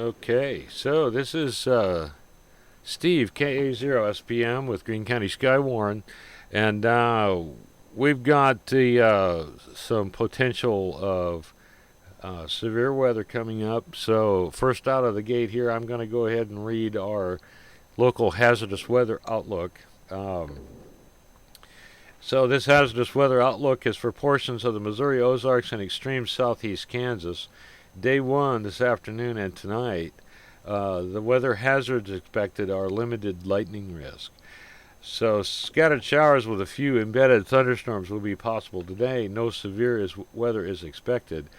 Okay, so this is Steve, KA0SPM with Greene County Skywarn, and we've got some potential of severe weather coming up. So, first out of the gate here, I'm going to go ahead and read our local hazardous weather outlook. So, this hazardous weather outlook is for portions of the Missouri Ozarks and extreme southeast Kansas. Day one this afternoon and tonight. The weather hazards expected are limited lightning risk. So, scattered showers with a few embedded thunderstorms will be possible today. No severe weather is expected.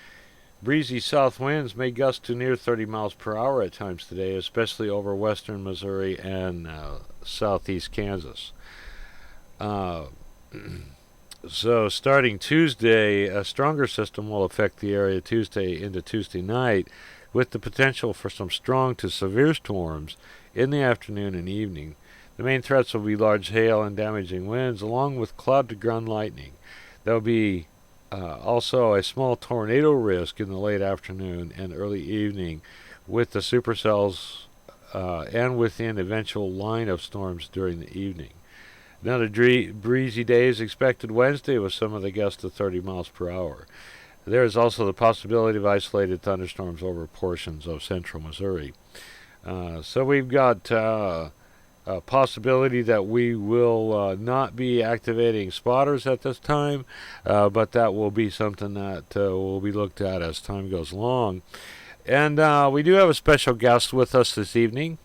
Breezy south winds may gust to near 30 miles per hour at times today, especially over western Missouri and southeast Kansas. Uh, so, starting Tuesday, a stronger system will affect the area Tuesday into Tuesday night, with the potential for some strong to severe storms in the afternoon and evening. The main threats will be large hail and damaging winds, along with cloud-to-ground lightning. There will be also a small tornado risk in the late afternoon and early evening, with the supercells and within eventual line of storms during the evening. Another breezy day is expected Wednesday with some of the gusts to 30 miles per hour. There is also the possibility of isolated thunderstorms over portions of central Missouri. So we've got a possibility that we will not be activating spotters at this time, but that will be something that will be looked at as time goes along. And we do have a special guest with us this evening.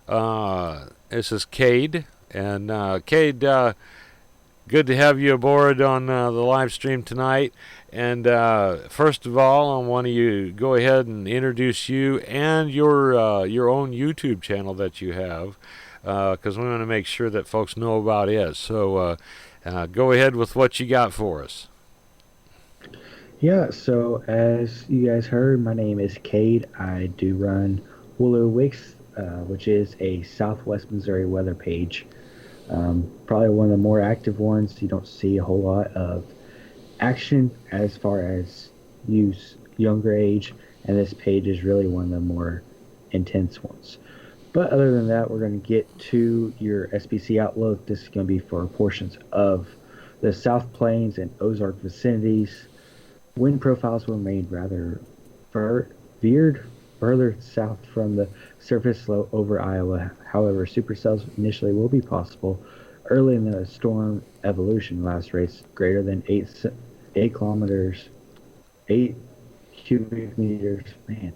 This is Cade. And Cade, good to have you aboard on the live stream tonight. And first of all, I want you go ahead and introduce you and your own YouTube channel that you have, because we want to make sure that folks know about it. So go ahead with what you got for us. Yeah, so as you guys heard, my name is Cade. I do run Willow Wicks, which is a Southwest Missouri weather page. Probably one of the more active ones. You don't see a whole lot of action as far as use younger age, and this page is really one of the more intense ones. But other than that, we're going to get to your SPC outlook. This is going to be for portions of the South Plains and Ozark vicinities. Wind profiles will remain rather veered further south from the surface low over Iowa. However, supercells initially will be possible early in the storm evolution. Last rates greater than 8 kilometers, 8 cubic meters, man.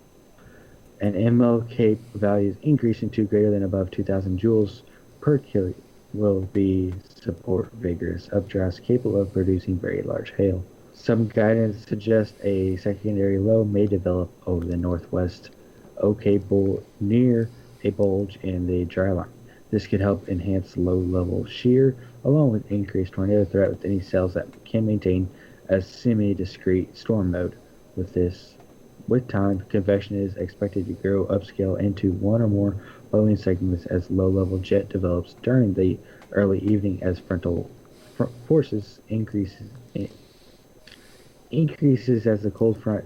And MLK values increasing to greater than above 2,000 joules per kilo will be support vigorous updrafts capable of producing very large hail. Some guidance suggests a secondary low may develop over the northwest OK near a bulge in the dry line. This could help enhance low-level shear, along with increased tornado threat with any cells that can maintain a semi-discrete storm mode. With time, convection is expected to grow upscale into one or more blowing segments as low-level jet develops during the early evening as frontal forces increases as the cold front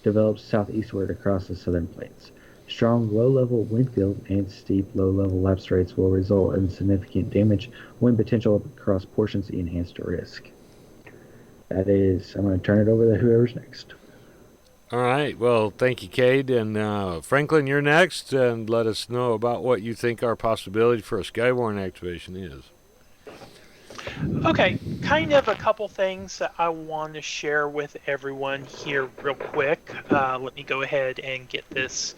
develops southeastward across the southern plains. Strong low-level wind field and steep low-level lapse rates will result in significant damage wind potential across portions of the enhanced risk. I'm going to turn it over to whoever's next. All right. Well, thank you, Cade. And Franklin, you're next, and let us know about what you think our possibility for a Skywarn activation is. Okay, kind of a couple things that I want to share with everyone here real quick. Let me go ahead and get this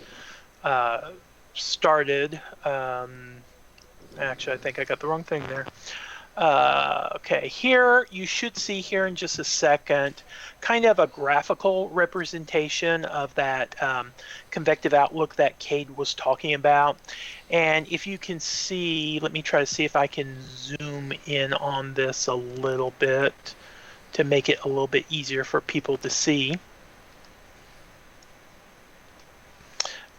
started. Actually, I think I got the wrong thing there. Okay, here you should see here in just a second kind of a graphical representation of that convective outlook that Cade was talking about. And if you can see, let me try to see if I can zoom in on this a little bit to make it a little bit easier for people to see.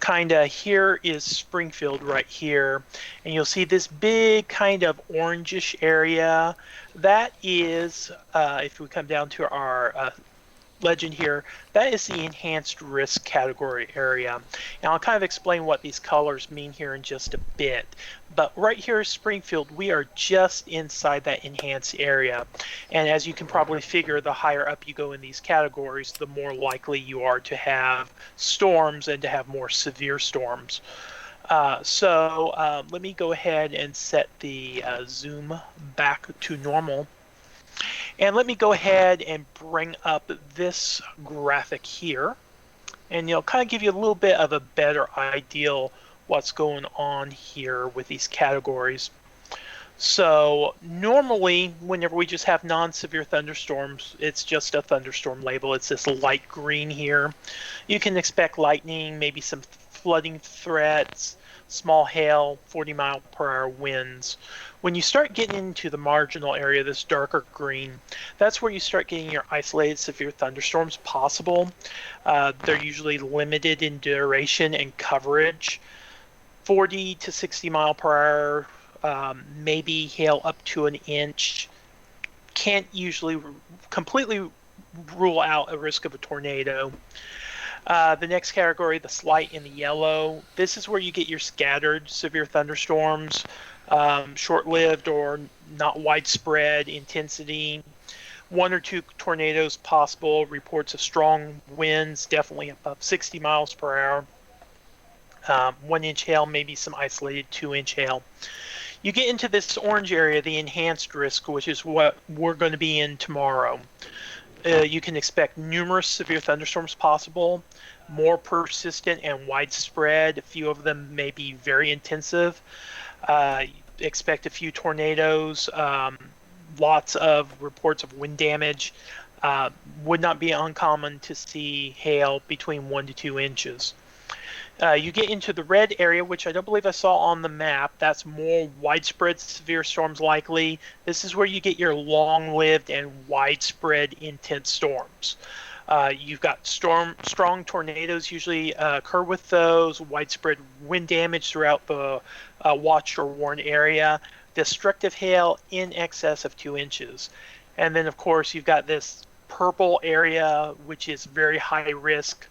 Kinda here is Springfield right here, and you'll see this big kind of orangish area. That is, if we come down to our legend here, that is the enhanced risk category area. And I'll kind of explain what these colors mean here in just a bit. But right here in Springfield, we are just inside that enhanced area. And as you can probably figure, the higher up you go in these categories, the more likely you are to have storms and to have more severe storms. So let me go ahead and set the zoom back to normal. And let me go ahead and bring up this graphic here. And kind of give you a little bit of a better idea what's going on here with these categories. So normally, whenever we just have non-severe thunderstorms, it's just a thunderstorm label. It's this light green here. You can expect lightning, maybe some flooding threats, small hail, 40-mile-per-hour winds. When you start getting into the marginal area, this darker green, that's where you start getting your isolated severe thunderstorms possible. They're usually limited in duration and coverage. 40 to 60 mile per hour, maybe hail up to an inch. Can't usually completely rule out a risk of a tornado. The next category, the slight in the yellow, this is where you get your scattered severe thunderstorms, short-lived or not widespread intensity. 1 or 2 tornadoes possible, reports of strong winds, definitely above 60 miles per hour. 1-inch hail, maybe some isolated 2-inch hail. You get into this orange area, the enhanced risk, which is what we're going to be in tomorrow. You can expect numerous severe thunderstorms possible, more persistent and widespread. A few of them may be very intensive. Expect a few tornadoes, lots of reports of wind damage. Would not be uncommon to see hail between 1 to 2 inches. You get into the red area, which I don't believe I saw on the map. That's more widespread severe storms likely. This is where you get your long-lived and widespread intense storms. You've got strong tornadoes usually occur with those, widespread wind damage throughout the watched or warned area, destructive hail in excess of 2 inches. And then, of course, you've got this purple area, which is very high risk.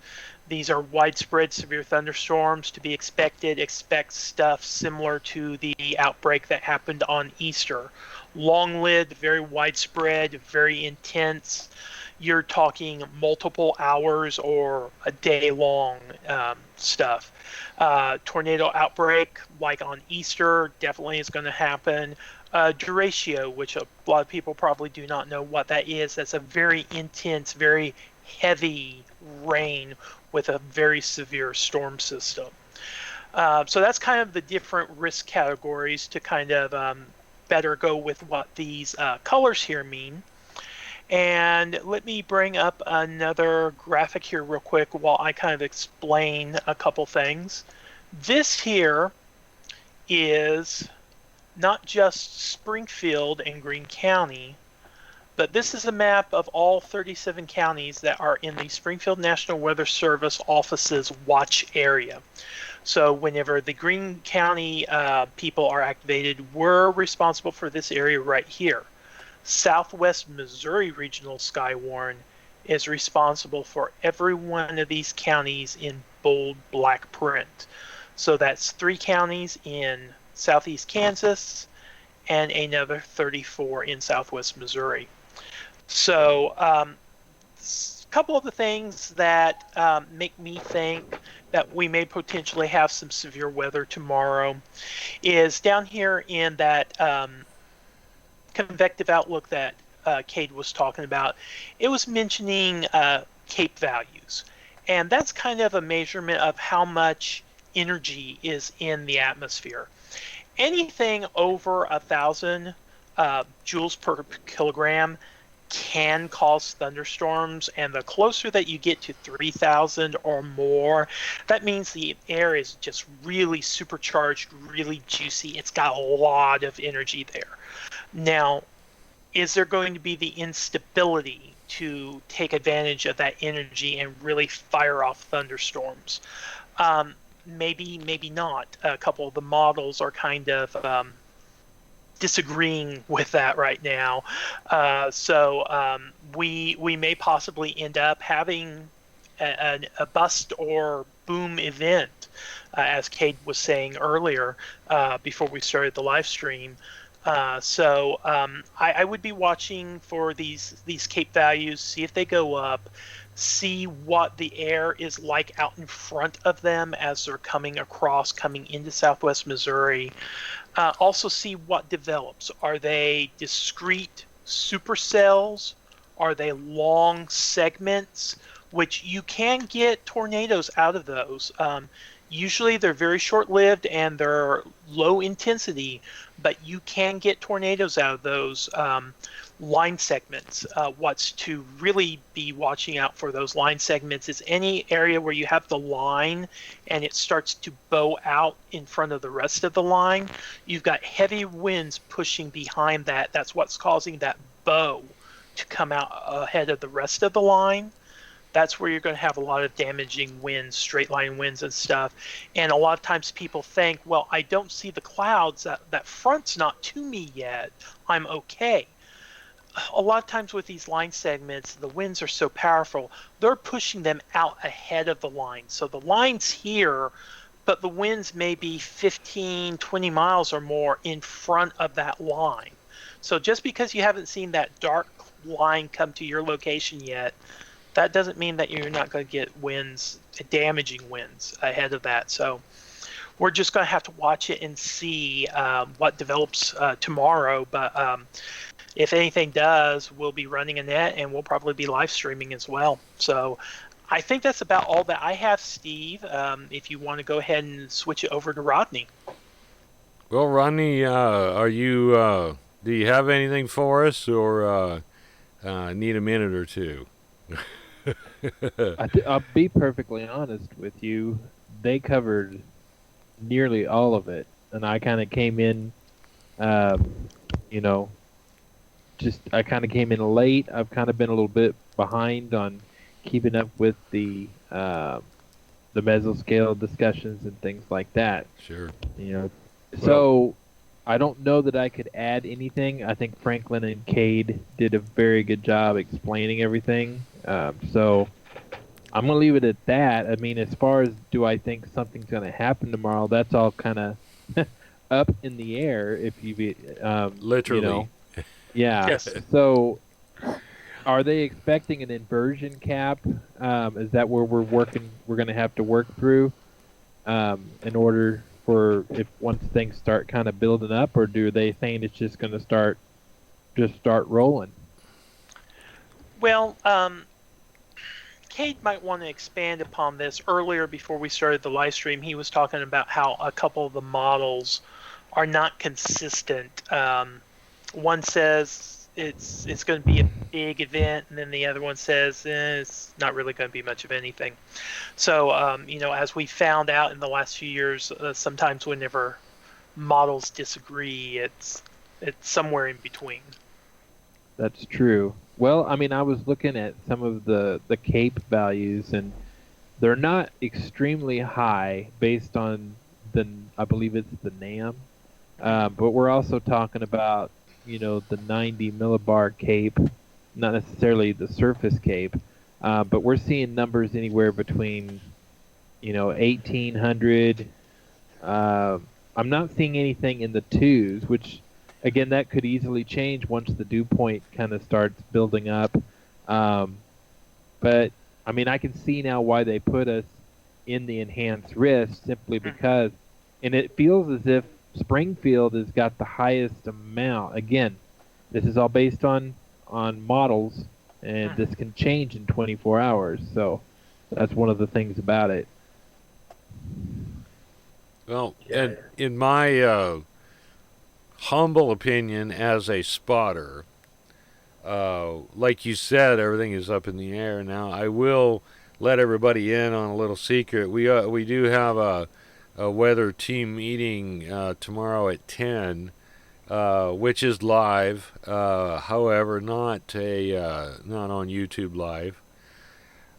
These are widespread severe thunderstorms to be expected. Expect stuff similar to the outbreak that happened on Easter. Long-lived, very widespread, very intense. You're talking multiple hours or a day-long stuff. Tornado outbreak, like on Easter, definitely is going to happen. Duratio, which a lot of people probably do not know what that is. That's a very intense, very heavy rain with a very severe storm system. So that's kind of the different risk categories to kind of better go with what these colors here mean. And let me bring up another graphic here real quick while I kind of explain a couple things. This here is not just Springfield and Greene County, but this is a map of all 37 counties that are in the Springfield National Weather Service office's watch area. So whenever the Greene County people are activated, we're responsible for this area right here. Southwest Missouri Regional Skywarn is responsible for every one of these counties in bold black print. So that's 3 counties in southeast Kansas and another 34 in southwest Missouri. So a couple of the things that make me think that we may potentially have some severe weather tomorrow is down here in that convective outlook that Cade was talking about. It was mentioning CAPE values, and that's kind of a measurement of how much energy is in the atmosphere. Anything over 1,000 joules per kilogram can cause thunderstorms, and the closer that you get to 3,000 or more, that means the air is just really supercharged, really juicy. It's got a lot of energy there. Now, is there going to be the instability to take advantage of that energy and really fire off thunderstorms? Maybe, maybe not. A couple of the models are kind of disagreeing with that right now. We may possibly end up having a bust or boom event, as Cade was saying earlier before we started the live stream. I would be watching for these Cape values, see if they go up, see what the air is like out in front of them as they're coming into Southwest Missouri. Also see what develops. Are they discrete supercells? Are they long segments? Which you can get tornadoes out of those. Usually they're very short-lived and they're low intensity, but you can get tornadoes out of those line segments. What's to really be watching out for those line segments is any area where you have the line and it starts to bow out in front of the rest of the line. You've got heavy winds pushing behind that. That's what's causing that bow to come out ahead of the rest of the line. That's where you're going to have a lot of damaging winds, straight line winds and stuff. And a lot of times people think, well, I don't see the clouds. That front's not to me yet. I'm okay. A lot of times with these line segments, the winds are so powerful, they're pushing them out ahead of the line. So the line's here, but the winds may be 15, 20 miles or more in front of that line. So just because you haven't seen that dark line come to your location yet, that doesn't mean that you're not going to get winds, damaging winds ahead of that. So we're just going to have to watch it and see what develops tomorrow. But if anything does, we'll be running a net and we'll probably be live streaming as well. So I think that's about all that I have, Steve. If you want to go ahead and switch it over to Rodney. Well, Rodney, are you? Do you have anything for us, or need a minute or two? I'll be perfectly honest with you. They covered nearly all of it, and I kind of came in, you know, I kind of came in late. I've kind of been a little bit behind on keeping up with the mesoscale discussions and things like that. Sure. You know, so I don't know that I could add anything. I think Franklin and Cade did a very good job explaining everything. So I'm going to leave it at that. I mean, as far as do I think something's going to happen tomorrow, that's all kind of up in the air. If you literally, you know, yeah. Yes. So are they expecting an inversion cap? Is that where we're going to have to work through in order for if once things start kind of building up, or do they think it's just going to start rolling? Well, Cade might want to expand upon this. Earlier, before we started the live stream, he was talking about how a couple of the models are not consistent. One says it's going to be a big event, and then the other one says it's not really going to be much of anything. So, as we found out in the last few years, sometimes whenever models disagree, it's somewhere in between. That's true. Well, I mean, I was looking at some of the Cape values, and they're not extremely high based on I believe it's the NAM, but we're also talking about, the 90 millibar Cape, not necessarily the surface Cape, but we're seeing numbers anywhere between, 1800. I'm not seeing anything in the twos, which, again, that could easily change once the dew point kind of starts building up. But, I mean, I can see now why they put us in the enhanced risk, simply because, and it feels as if Springfield has got the highest amount. Again, this is all based on models, and this can change in 24 hours. So that's one of the things about it. Well, and in my humble opinion as a spotter, like you said, everything is up in the air. Now, I will let everybody in on a little secret. We do have a weather team meeting tomorrow at 10, which is live. However, not on YouTube Live.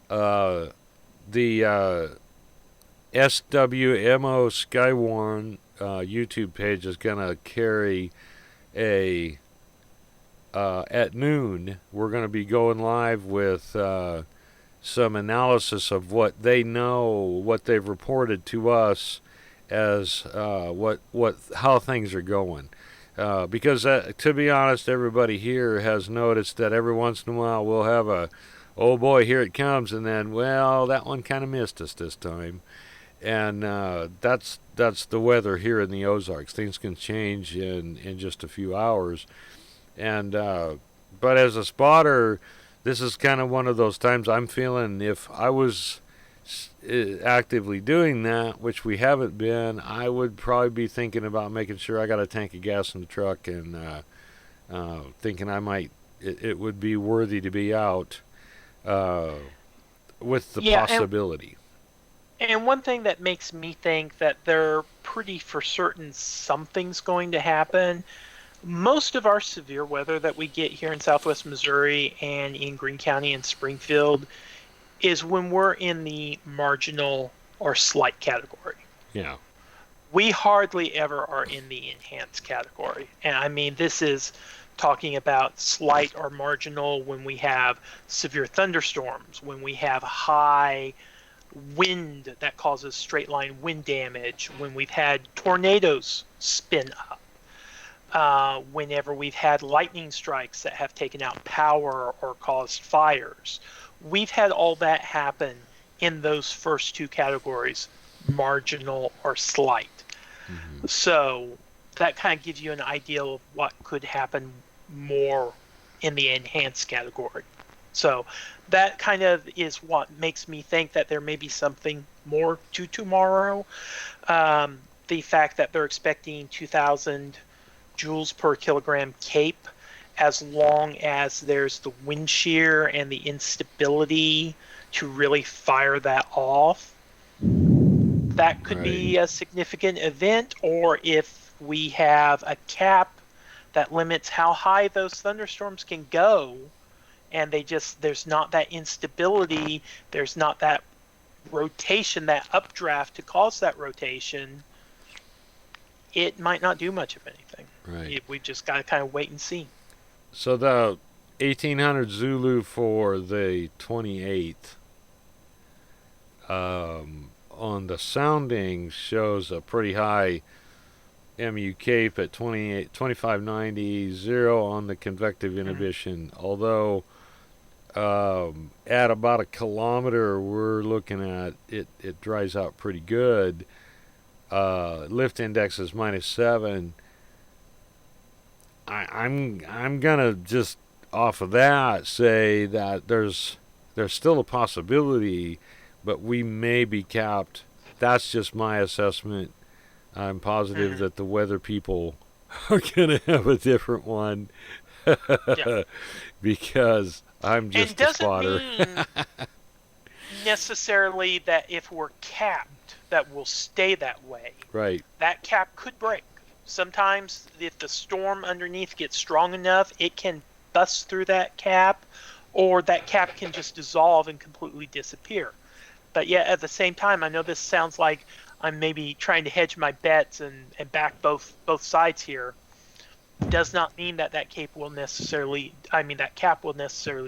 The SWMO Skywarn YouTube page is going to carry a at noon, we're going to be going live with some analysis of what they know, what they've reported to us as how things are going. Because to be honest, everybody here has noticed that every once in a while we'll have a, oh boy, here it comes, and then, well, that one kind of missed us this time. And that's the weather here in the Ozarks. Things can change in just a few hours. And but as a spotter, this is kind of one of those times I'm feeling if I was actively doing that, which we haven't been, I would probably be thinking about making sure I got a tank of gas in the truck and thinking it would be worthy to be out with the possibility. And one thing that makes me think that they're pretty for certain something's going to happen. Most of our severe weather that we get here in southwest Missouri and in Greene County and Springfield is when we're in the marginal or slight category. Yeah. We hardly ever are in the enhanced category. And I mean, this is talking about slight or marginal when we have severe thunderstorms, when we have high wind that causes straight line wind damage, when we've had tornadoes spin up. Whenever we've had lightning strikes that have taken out power or caused fires. We've had all that happen in those first two categories, marginal or slight. Mm-hmm. So that kind of gives you an idea of what could happen more in the enhanced category. So that kind of is what makes me think that there may be something more to tomorrow. The fact that they're expecting 2,000 joules per kilogram CAPE, as long as there's the wind shear and the instability to really fire that off. That could be a significant event, or if we have a cap that limits how high those thunderstorms can go, and there's not that instability, there's not that rotation, that updraft to cause that rotation, it might not do much of anything. Right. We've just got to kind of wait and see. So the 1800 Zulu for the 28th on the sounding shows a pretty high MU CAPE at 2590, 0 on the convective inhibition. Mm-hmm. Although at about a kilometer, we're looking at it dries out pretty good. Lift index is -7. I'm gonna just off of that say that there's still a possibility, but we may be capped. That's just my assessment. I'm positive that the weather people are gonna have a different one because I'm just a spotter. It doesn't mean necessarily that if we're capped that we'll stay that way. Right. That cap could break. Sometimes if the storm underneath gets strong enough, it can bust through that cap, or that cap can just dissolve and completely disappear. But yet at the same time, I know this sounds like I'm maybe trying to hedge my bets and back both sides here. Does not mean that cap will necessarily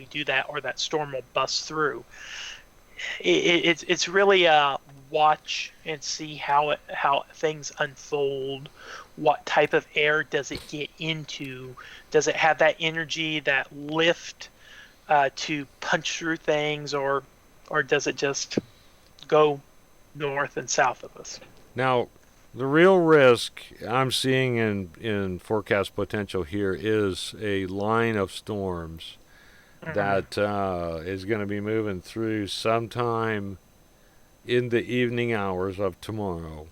do that, or that storm will bust through. It's really a watch and see how things unfold. What type of air does it get into? Does it have that energy, that lift to punch through things, or does it just go north and south of us? Now, the real risk I'm seeing in forecast potential here is a line of storms that is going to be moving through sometime in the evening hours of tomorrow.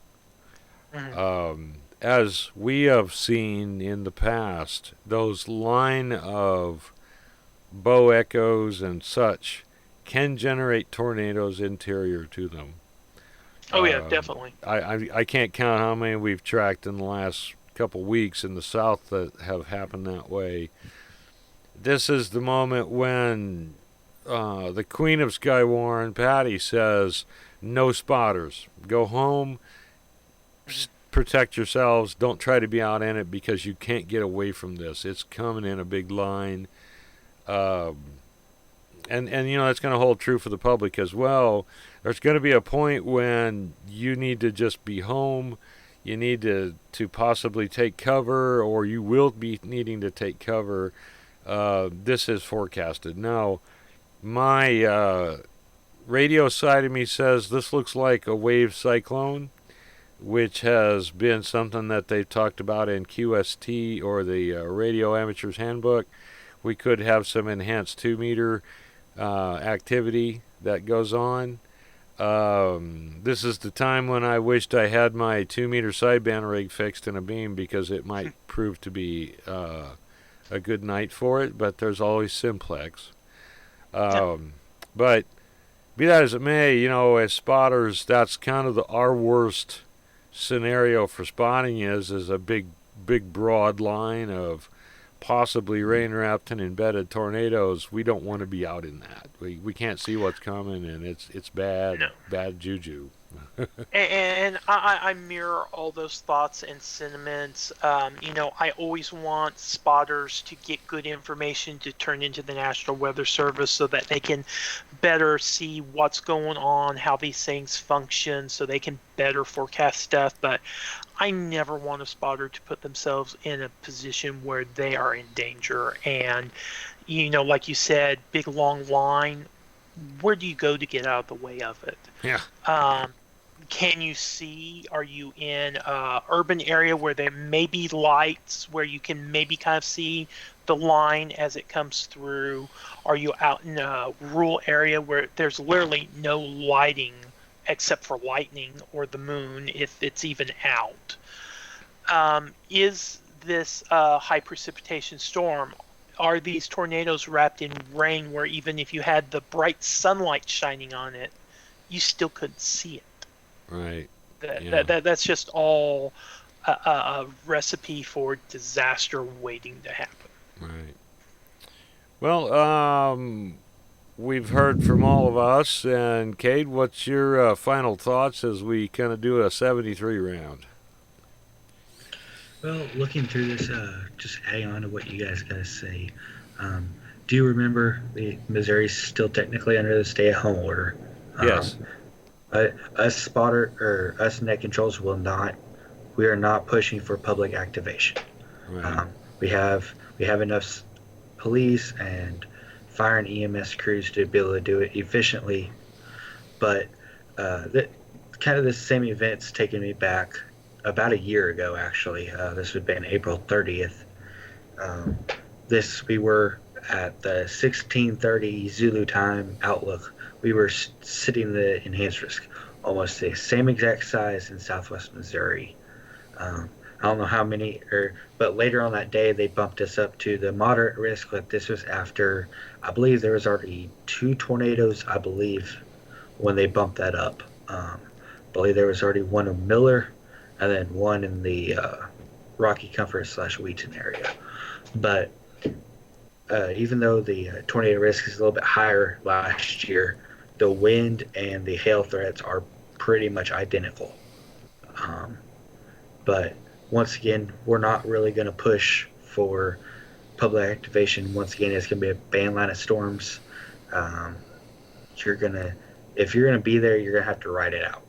As we have seen in the past, those line of bow echoes and such can generate tornadoes interior to them. Oh yeah, definitely. I can't count how many we've tracked in the last couple weeks in the south that have happened that way. This is the moment when the Queen of Skywarn, Patty, says, "No spotters. Go home. protect yourselves. Don't try to be out in it because you can't get away from this. It's coming in a big line. Um, and you know, that's going to hold true for the public as well. There's going to be a point when you need to just be home. You need to possibly take cover, or you will be needing to take cover. This is forecasted. Now, my radio side of me says this looks like a wave cyclone, which has been something that they've talked about in QST or the Radio Amateur's Handbook. We could have some enhanced 2-meter activity that goes on. This is the time when I wished I had my 2-meter sideband rig fixed in a beam, because it might prove to be a good night for it, but there's always simplex. But be that as it may, you know, as spotters, that's kind of our worst scenario for spotting is a big broad line of possibly rain-wrapped and embedded tornadoes. We don't want to be out in that. We can't see what's coming, and it's bad, bad juju. And I mirror all those thoughts and sentiments. You know, I always want spotters to get good information to turn into the National Weather Service so that they can better see what's going on, how these things function, so they can better forecast stuff. But I never want a spotter to put themselves in a position where they are in danger. And, you know, like you said, big long line, where do you go to get out of the way of it? Yeah. Can you see? Are you in an urban area where there may be lights, where you can maybe kind of see the line as it comes through? Are you out in a rural area where there's literally no lighting except for lightning or the moon, if it's even out? Is this a high precipitation storm? Are these tornadoes wrapped in rain where even if you had the bright sunlight shining on it, you still couldn't see it? Right. That's just all a recipe for disaster waiting to happen. Right. Well, we've heard from all of us, and Cade, what's your final thoughts as we kind of do a 73 round? Well, looking through this, just adding on to what you guys got to say, do you remember Missouri's still technically under the stay-at-home order? Yes. Us net controls we are not pushing for public activation. Right. We have enough police and fire and EMS crews to be able to do it efficiently, but kind of this same event's taken me back about a year ago, actually. This would have been April 30th. We were at the 16:30 Zulu time outlook. We were sitting in the enhanced risk, almost the same exact size in Southwest Missouri. I don't know how many, but later on that day they bumped us up to the moderate risk. But this was after, I believe there was already 2 tornadoes. I believe when they bumped that up, I believe there was already one in Miller, and then one in the Rocky Comfort / Wheaton area. But even though the tornado risk is a little bit higher last year, the wind and the hail threats are pretty much identical. But once again, we're not really going to push for public activation. Once again, it's going to be a band line of storms. If you're going to be there, you're going to have to ride it out.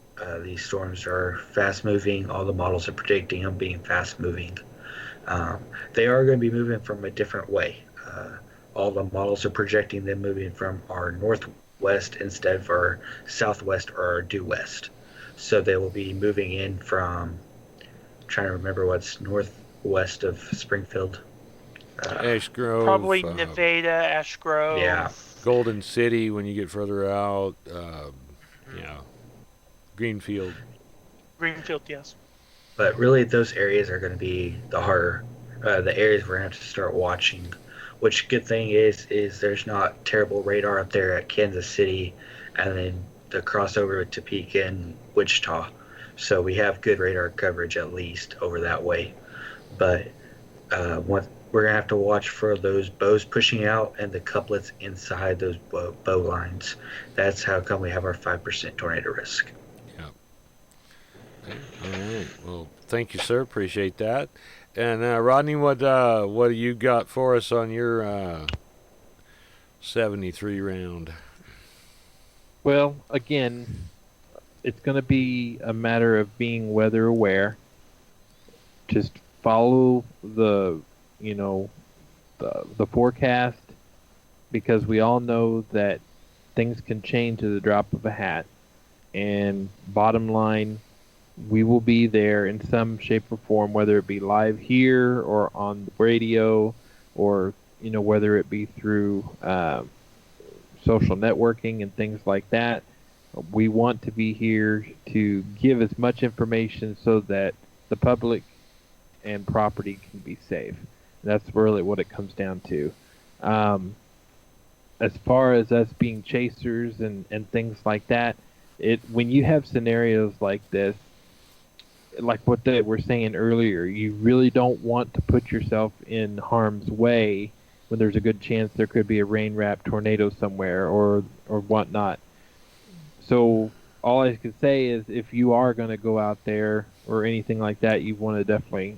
These storms are fast moving. All the models are predicting them being fast moving. They are going to be moving from a different way. All the models are projecting them moving from our northwest instead of our southwest or our due west. So they will be moving in from, I'm trying to remember what's northwest of Springfield. Ash Grove. Probably Nevada, Ash Grove. Yeah. Golden City when you get further out. Yeah. Greenfield. Greenfield, yes. But really, those areas are going to be the areas we're going to have to start watching. Which good thing is there's not terrible radar up there at Kansas City, and then the crossover with Topeka and Wichita. So we have good radar coverage at least over that way. But we're going to have to watch for those bows pushing out and the couplets inside those bow lines. That's how come we have our 5% tornado risk. Okay. All right. Well, thank you, sir. Appreciate that. And Rodney, what do you got for us on your 73 round? Well, again, it's going to be a matter of being weather aware. Just follow you know, the forecast, because we all know that things can change at the drop of a hat. And bottom line, we will be there in some shape or form, whether it be live here or on the radio, or whether it be through social networking and things like that. We want to be here to give as much information so that the public and property can be safe. That's really what it comes down to. Um, as far as us being chasers and things like that, when you have scenarios like this, like what they were saying earlier, you really don't want to put yourself in harm's way when there's a good chance there could be a rain wrapped tornado somewhere or whatnot. So all I can say is, if you are going to go out there or anything like that, you want to definitely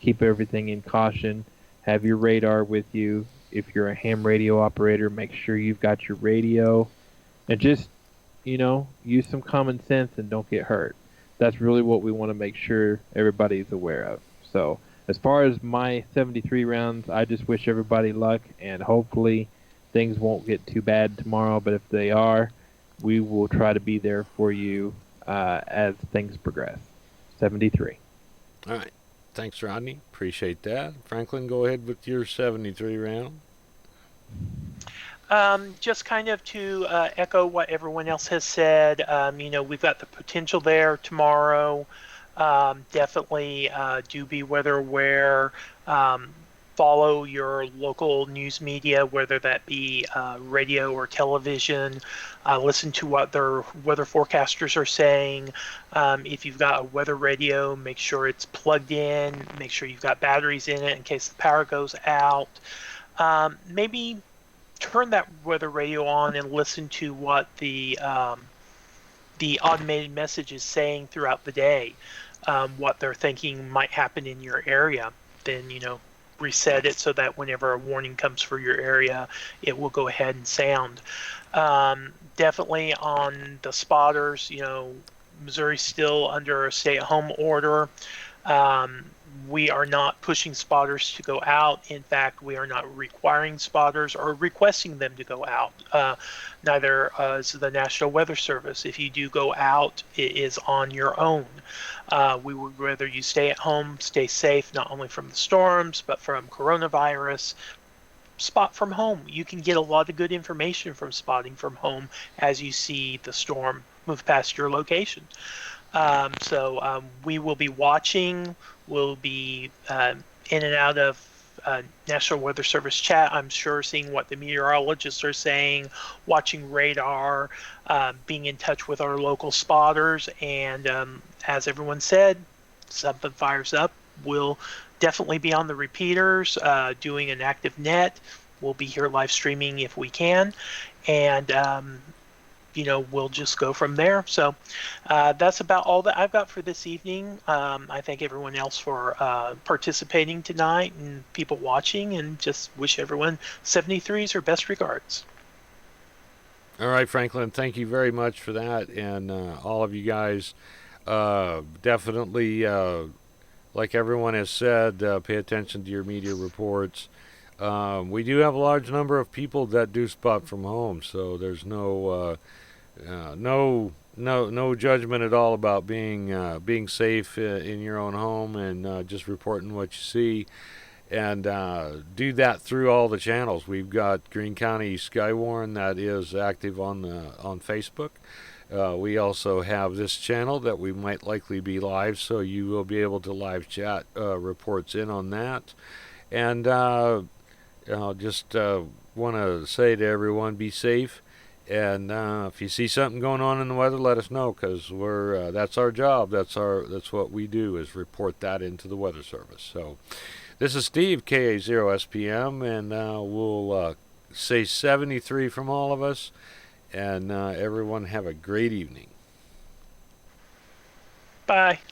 keep everything in caution. Have your radar with you. If you're a ham radio operator, make sure you've got your radio, and just use some common sense and don't get hurt. That's really what we want to make sure everybody's aware of. So as far as my 73 rounds, I just wish everybody luck, and hopefully things won't get too bad tomorrow. But if they are, we will try to be there for you as things progress. 73. All right. Thanks, Rodney. Appreciate that. Franklin, go ahead with your 73 round. Just kind of to echo what everyone else has said, we've got the potential there tomorrow. Definitely do be weather aware. Follow your local news media, whether that be radio or television. Listen to what their weather forecasters are saying. If you've got a weather radio, make sure it's plugged in. Make sure you've got batteries in it in case the power goes out. Maybe turn that weather radio on and listen to what the automated message is saying throughout the day, what they're thinking might happen in your area. Then reset it so that whenever a warning comes for your area, it will go ahead and sound. Definitely on the spotters, Missouri's still under a stay-at-home order. We are not pushing spotters to go out. In fact, we are not requiring spotters or requesting them to go out. Neither is the National Weather Service. If you do go out, it is on your own. We would rather you stay at home, stay safe, not only from the storms, but from coronavirus. Spot from home. You can get a lot of good information from spotting from home as you see the storm move past your location. So we will be watching. We'll be in and out of National Weather Service chat, I'm sure, seeing what the meteorologists are saying, watching radar, being in touch with our local spotters. And as everyone said, something fires up, we'll definitely be on the repeaters, doing an active net. We'll be here live streaming if we can. And we'll just go from there. So that's about all that I've got for this evening. I thank everyone else for participating tonight and people watching, and just wish everyone 73s or best regards. All right, Franklin, thank you very much for that. And all of you guys, definitely, like everyone has said, pay attention to your media reports. We do have a large number of people that do spot from home, so there's no judgment at all about being safe in your own home, and just reporting what you see, and do that through all the channels. We've got Greene County Skywarn that is active on Facebook. We also have this channel that we might likely be live, so you will be able to live chat reports in on that. And just want to say to everyone, be safe. And if you see something going on in the weather, let us know, because that's our job. That's what we do, is report that into the Weather Service. So this is Steve, KA0SPM, and we'll say 73 from all of us. And everyone have a great evening. Bye. Bye.